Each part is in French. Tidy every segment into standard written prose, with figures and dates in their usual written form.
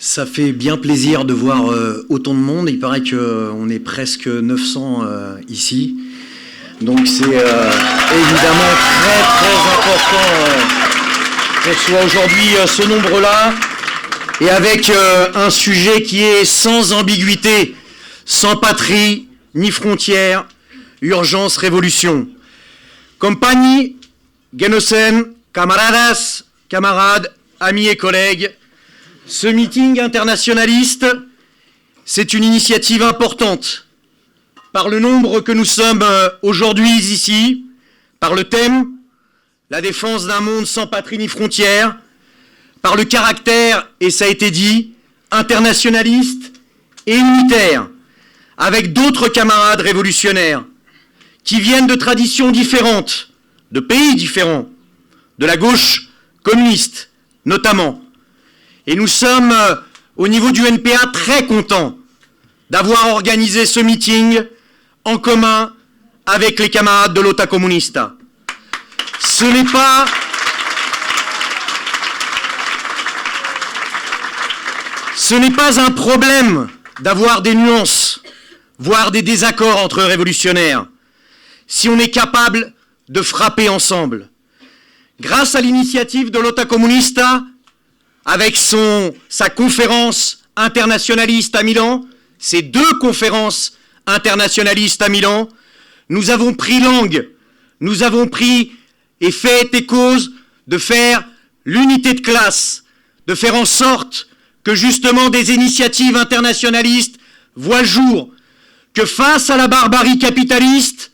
Ça fait bien plaisir de voir autant de monde. Il paraît qu'on est presque 900 ici. Donc c'est évidemment très important qu'on soit aujourd'hui ce nombre-là. Et avec un sujet qui est sans ambiguïté, sans patrie ni frontières, urgence, révolution. Compagnie, Genosen, camaradas, camarades, amis et collègues, ce meeting internationaliste, c'est une initiative importante. Par le nombre que nous sommes aujourd'hui ici, par le thème, la défense d'un monde sans patrie ni frontières, par le caractère, et ça a été dit, internationaliste et unitaire, avec d'autres camarades révolutionnaires qui viennent de traditions différentes, de pays différents, de la gauche communiste notamment. Et nous sommes, au niveau du NPA, très contents d'avoir organisé ce meeting en commun avec les camarades de l'Ota Comunista. Ce n'est pas un problème d'avoir des nuances, voire des désaccords entre révolutionnaires, si on est capable de frapper ensemble. Grâce à l'initiative de l'Ota Comunista, avec sa conférence internationaliste à Milan, ces deux conférences internationalistes à Milan, nous avons pris langue, nous avons pris et fait et cause de faire l'unité de classe, de faire en sorte que justement des initiatives internationalistes voient le jour, que face à la barbarie capitaliste,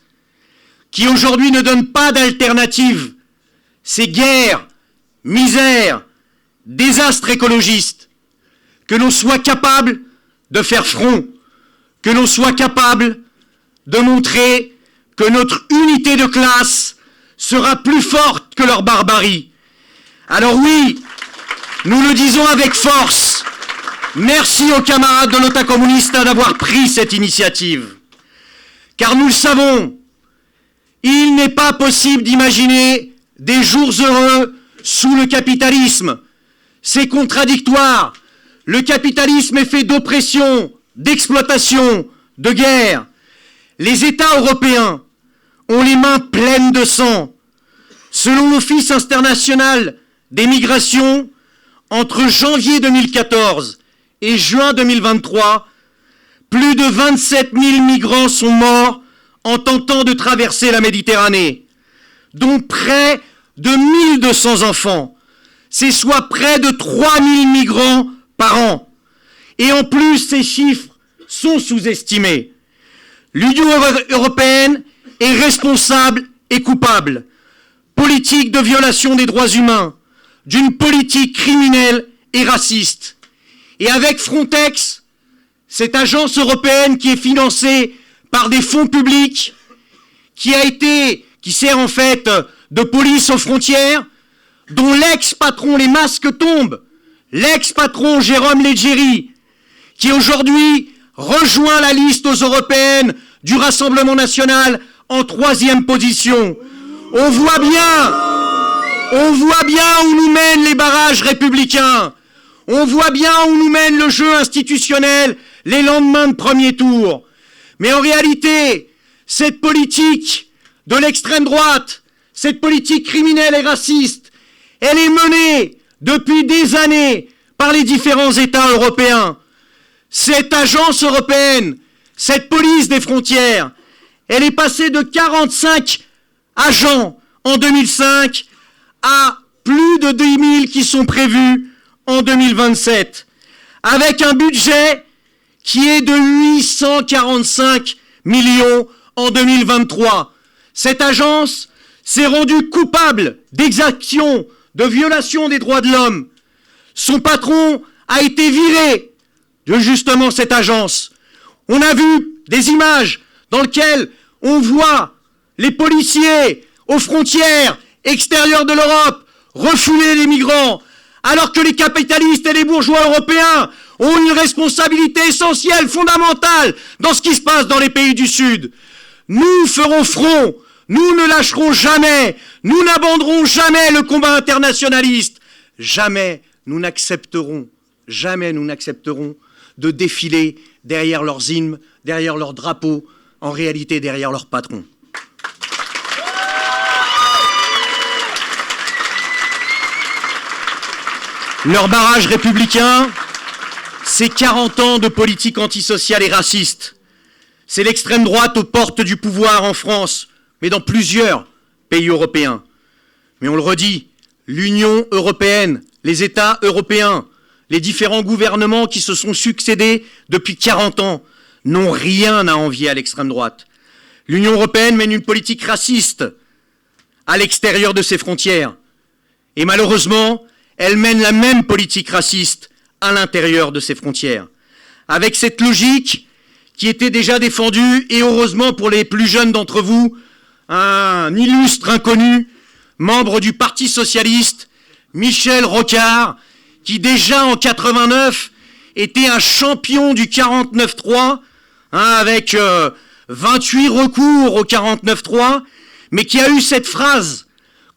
qui aujourd'hui ne donne pas d'alternative, ces guerres, misères, désastres écologistes, que l'on soit capable de faire front, que l'on soit capable de montrer que notre unité de classe sera plus forte que leur barbarie. Alors oui, nous le disons avec force, merci aux camarades de l'Ota Comunista d'avoir pris cette initiative. Car nous le savons, il n'est pas possible d'imaginer des jours heureux sous le capitalisme. C'est contradictoire. Le capitalisme est fait d'oppression, d'exploitation, de guerre. Les États européens ont les mains pleines de sang. Selon l'Office international des migrations, entre janvier 2014 et juin 2023, plus de 27 000 migrants sont morts en tentant de traverser la Méditerranée, dont près de 1200 enfants. C'est soit près de 3000 migrants par an. Et en plus, ces chiffres sont sous-estimés. L'Union européenne est responsable et coupable. Politique de violation des droits humains, d'une politique criminelle et raciste. Et avec Frontex, cette agence européenne qui est financée par des fonds publics, qui sert en fait de police aux frontières, dont l'ex-patron, les masques tombent, l'ex-patron Jérôme Leggeri, qui aujourd'hui rejoint la liste aux européennes du Rassemblement national en 3e position. On voit bien où nous mènent les barrages républicains. On voit bien où nous mène le jeu institutionnel les lendemains de premier tour. Mais en réalité, cette politique de l'extrême droite, cette politique criminelle et raciste, elle est menée depuis des années par les différents États européens. Cette agence européenne, cette police des frontières, elle est passée de 45 agents en 2005 à plus de 10 000 qui sont prévus en 2027, avec un budget qui est de 845 millions en 2023. Cette agence s'est rendue coupable d'exactions, de violation des droits de l'homme. Son patron a été viré de justement cette agence. On a vu des images dans lesquelles on voit les policiers aux frontières extérieures de l'Europe refouler les migrants, alors que les capitalistes et les bourgeois européens ont une responsabilité essentielle, fondamentale, dans ce qui se passe dans les pays du Sud. Nous ferons front, nous ne lâcherons jamais, nous n'abandonnerons jamais le combat internationaliste, jamais nous n'accepterons jamais nous n'accepterons de défiler derrière leurs hymnes, derrière leurs drapeaux, en réalité derrière leurs patrons. Leur barrage républicain, c'est 40 ans de politique antisociale et raciste. C'est l'extrême droite aux portes du pouvoir en France, mais dans plusieurs pays européens. Mais on le redit, l'Union européenne, les États européens, les différents gouvernements qui se sont succédés depuis 40 ans n'ont rien à envier à l'extrême droite. L'Union européenne mène une politique raciste à l'extérieur de ses frontières. Et malheureusement, elle mène la même politique raciste à l'intérieur de ses frontières. Avec cette logique qui était déjà défendue, et heureusement pour les plus jeunes d'entre vous, un illustre inconnu, membre du Parti socialiste, Michel Rocard, qui déjà en 89 était un champion du 49-3, avec 28 recours au 49-3, mais qui a eu cette phrase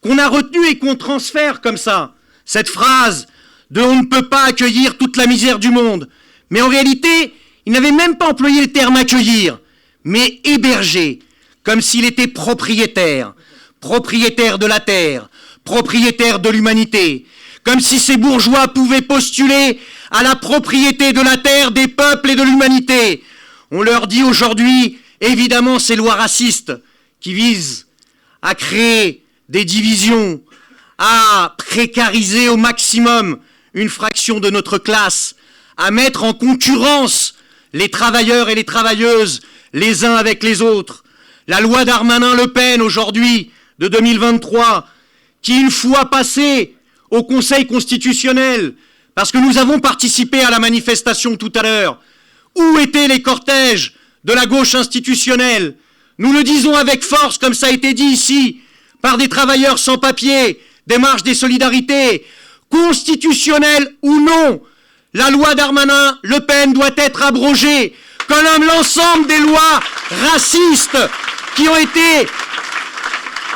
qu'on a retenue et qu'on transfère comme ça. Cette phrase de « on ne peut pas accueillir toute la misère du monde ». Mais en réalité, il n'avait même pas employé le terme « accueillir », mais « héberger », comme s'il était propriétaire, propriétaire de la terre, propriétaire de l'humanité, comme si ces bourgeois pouvaient postuler à la propriété de la terre, des peuples et de l'humanité. On leur dit aujourd'hui, évidemment, ces lois racistes qui visent à créer des divisions, à précariser au maximum une fraction de notre classe, à mettre en concurrence les travailleurs et les travailleuses les uns avec les autres. La loi Darmanin-Le Pen aujourd'hui de 2023, qui une fois passée au Conseil constitutionnel, parce que nous avons participé à la manifestation tout à l'heure, où étaient les cortèges de la gauche institutionnelle? Nous le disons avec force, comme ça a été dit ici, par des travailleurs sans papier, des marches des solidarités, constitutionnelles ou non, la loi Darmanin-Le Pen doit être abrogée, comme l'ensemble des lois racistes qui ont été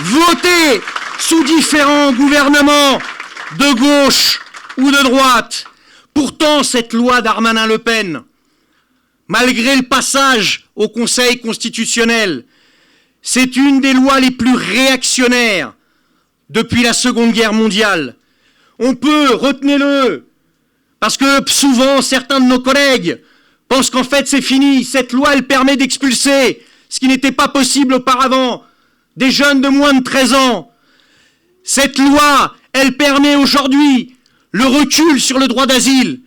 votées sous différents gouvernements de gauche ou de droite. Pourtant, cette loi Darmanin-Le Pen, malgré le passage au Conseil constitutionnel, c'est une des lois les plus réactionnaires depuis la Seconde Guerre mondiale. On peut, retenez-le, parce que souvent certains de nos collègues pensent qu'en fait c'est fini. Cette loi, elle permet d'expulser, ce qui n'était pas possible auparavant, des jeunes de moins de 13 ans. Cette loi, elle permet aujourd'hui le recul sur le droit d'asile.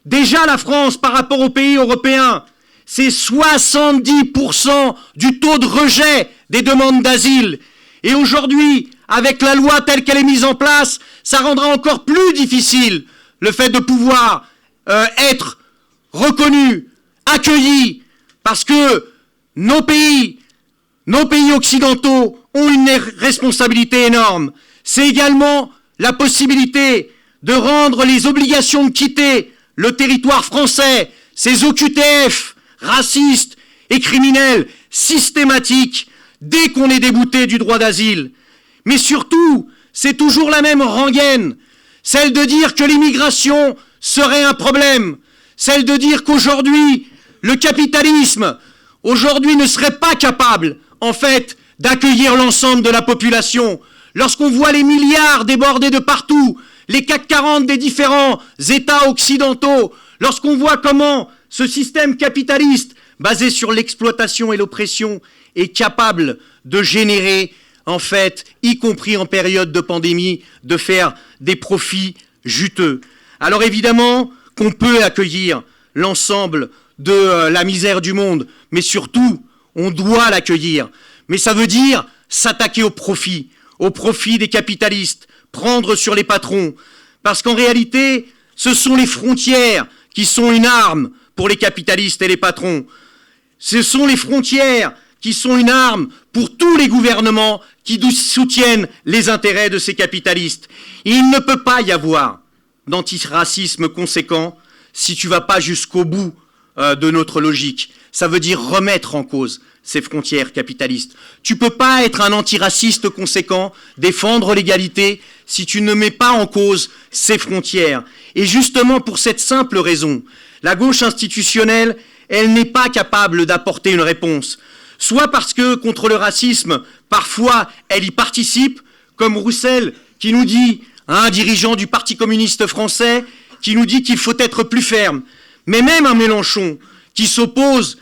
Déjà la France, par rapport aux pays européens, c'est 70% du taux de rejet des demandes d'asile. Et aujourd'hui, avec la loi telle qu'elle est mise en place, ça rendra encore plus difficile le fait de pouvoir être reconnu, accueilli, parce que nos pays occidentaux ont une responsabilité énorme. C'est également la possibilité de rendre les obligations de quitter le territoire français, ces OQTF racistes et criminels systématiques, dès qu'on est débouté du droit d'asile. Mais surtout, c'est toujours la même rengaine, celle de dire que l'immigration serait un problème, celle de dire qu'aujourd'hui, le capitalisme, aujourd'hui ne serait pas capable, en fait, d'accueillir l'ensemble de la population. Lorsqu'on voit les milliards débordés de partout, les CAC 40 des différents États occidentaux, lorsqu'on voit comment ce système capitaliste, basé sur l'exploitation et l'oppression, est capable de générer, en fait, y compris en période de pandémie, de faire des profits juteux. Alors évidemment qu'on peut accueillir l'ensemble de la misère du monde, mais surtout, on doit l'accueillir. Mais ça veut dire s'attaquer au profit des capitalistes, prendre sur les patrons. Parce qu'en réalité, ce sont les frontières qui sont une arme pour les capitalistes et les patrons. Ce sont les frontières qui sont une arme pour tous les gouvernements qui soutiennent les intérêts de ces capitalistes. Il ne peut pas y avoir d'antiracisme conséquent si tu ne vas pas jusqu'au bout de notre logique. Ça veut dire remettre en cause ces frontières capitalistes. Tu peux pas être un antiraciste conséquent, défendre l'égalité, si tu ne mets pas en cause ces frontières. Et justement pour cette simple raison, la gauche institutionnelle, elle n'est pas capable d'apporter une réponse. Soit parce que contre le racisme, parfois elle y participe, comme Roussel qui nous dit, un dirigeant du Parti communiste français, qui nous dit qu'il faut être plus ferme. Mais même un Mélenchon qui s'oppose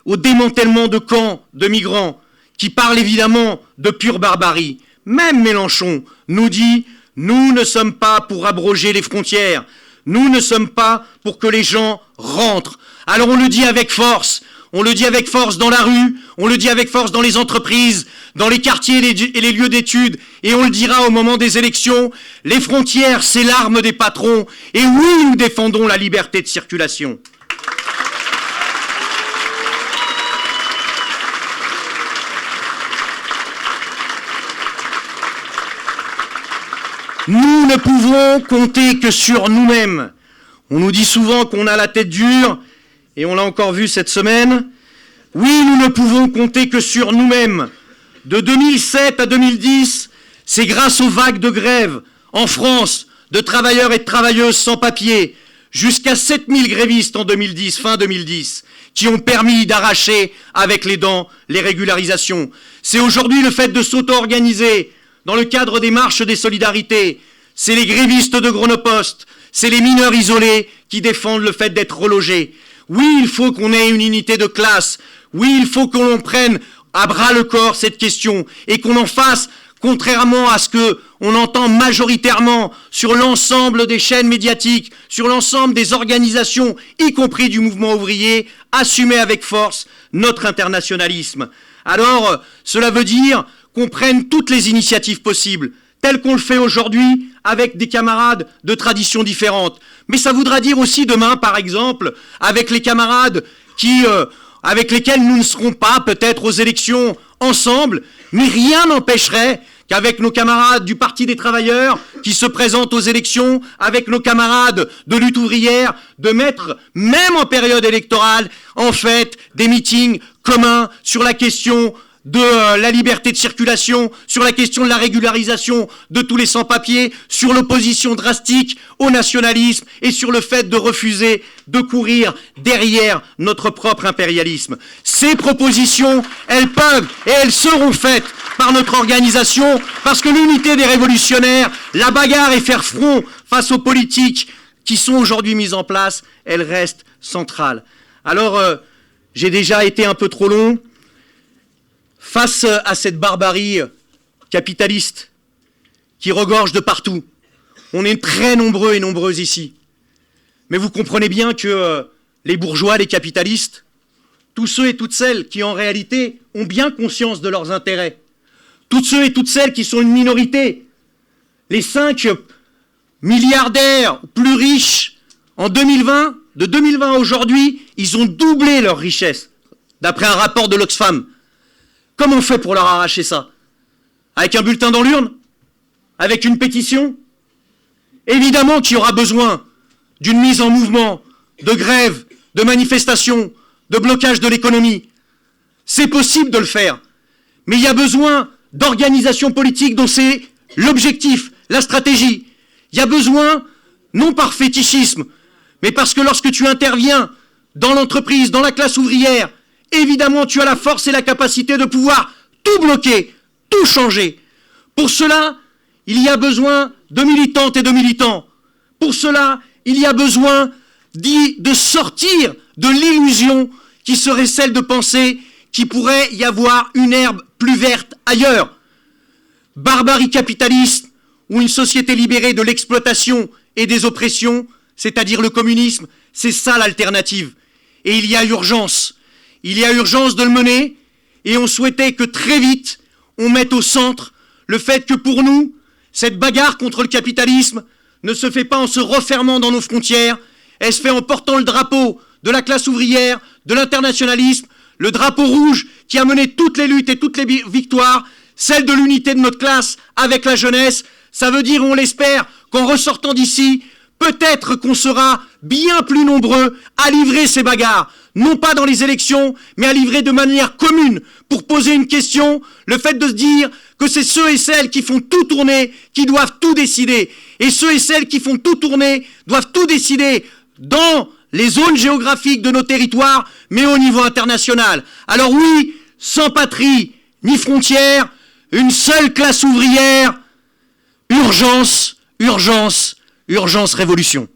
au démantèlement de camps de migrants, qui parle évidemment de pure barbarie, même Mélenchon nous dit « Nous ne sommes pas pour abroger les frontières, nous ne sommes pas pour que les gens rentrent ». Alors on le dit avec force dans la rue, on le dit avec force dans les entreprises, dans les quartiers et les lieux d'études, et on le dira au moment des élections, les frontières, c'est l'arme des patrons, et oui, nous défendons la liberté de circulation. Nous ne pouvons compter que sur nous-mêmes. On nous dit souvent qu'on a la tête dure, et on l'a encore vu cette semaine. Oui, nous ne pouvons compter que sur nous-mêmes. De 2007 à 2010, c'est grâce aux vagues de grève en France, de travailleurs et de travailleuses sans papier, jusqu'à 7000 grévistes en 2010, fin 2010, qui ont permis d'arracher avec les dents les régularisations. C'est aujourd'hui le fait de s'auto-organiser dans le cadre des marches des solidarités. C'est les grévistes de Chronopost, c'est les mineurs isolés qui défendent le fait d'être relogés. Oui, il faut qu'on ait une unité de classe. Oui, il faut qu'on prenne à bras le corps cette question et qu'on en fasse, contrairement à ce que on entend majoritairement sur l'ensemble des chaînes médiatiques, sur l'ensemble des organisations, y compris du mouvement ouvrier, assumer avec force notre internationalisme. Alors, cela veut dire qu'on prenne toutes les initiatives possibles, telles qu'on le fait aujourd'hui avec des camarades de traditions différentes. Mais ça voudra dire aussi demain, par exemple, avec les camarades avec lesquels nous ne serons pas peut-être aux élections ensemble, mais rien n'empêcherait qu'avec nos camarades du Parti des travailleurs qui se présentent aux élections, avec nos camarades de lutte ouvrière, de mettre, même en période électorale, en fait, des meetings communs sur la question de la liberté de circulation, sur la question de la régularisation de tous les sans-papiers, sur l'opposition drastique au nationalisme et sur le fait de refuser de courir derrière notre propre impérialisme. Ces propositions, elles peuvent et elles seront faites par notre organisation parce que l'unité des révolutionnaires, la bagarre et faire front face aux politiques qui sont aujourd'hui mises en place, elle reste centrale. Alors, j'ai déjà été un peu trop long. Face à cette barbarie capitaliste qui regorge de partout, on est très nombreux et nombreuses ici. Mais vous comprenez bien que les bourgeois, les capitalistes, tous ceux et toutes celles qui en réalité ont bien conscience de leurs intérêts, tous ceux et toutes celles qui sont une minorité, les 5 milliardaires plus riches en 2020, de 2020 à aujourd'hui, ils ont doublé leur richesse, d'après un rapport de l'Oxfam. Comment on fait pour leur arracher ça? Avec un bulletin dans l'urne? Avec une pétition? Évidemment qu'il y aura besoin d'une mise en mouvement, de grève, de manifestation, de blocage de l'économie. C'est possible de le faire. Mais il y a besoin d'organisation politique dont c'est l'objectif, la stratégie. Il y a besoin, non par fétichisme, mais parce que lorsque tu interviens dans l'entreprise, dans la classe ouvrière, évidemment, tu as la force et la capacité de pouvoir tout bloquer, tout changer. Pour cela, il y a besoin de militantes et de militants. Pour cela, il y a besoin de sortir de l'illusion qui serait celle de penser qu'il pourrait y avoir une herbe plus verte ailleurs. Barbarie capitaliste ou une société libérée de l'exploitation et des oppressions, c'est-à-dire le communisme, c'est ça l'alternative. Et il y a urgence. Il y a urgence de le mener, et on souhaitait que très vite, on mette au centre le fait que pour nous, cette bagarre contre le capitalisme ne se fait pas en se refermant dans nos frontières, elle se fait en portant le drapeau de la classe ouvrière, de l'internationalisme, le drapeau rouge qui a mené toutes les luttes et toutes les victoires, celle de l'unité de notre classe avec la jeunesse. Ça veut dire, on l'espère, qu'en ressortant d'ici, peut-être qu'on sera bien plus nombreux à livrer ces bagarres, non pas dans les élections, mais à livrer de manière commune pour poser une question, le fait de se dire que c'est ceux et celles qui font tout tourner qui doivent tout décider. Et ceux et celles qui font tout tourner doivent tout décider dans les zones géographiques de nos territoires, mais au niveau international. Alors oui, sans patrie ni frontières, une seule classe ouvrière, urgence, urgence, urgence, révolution.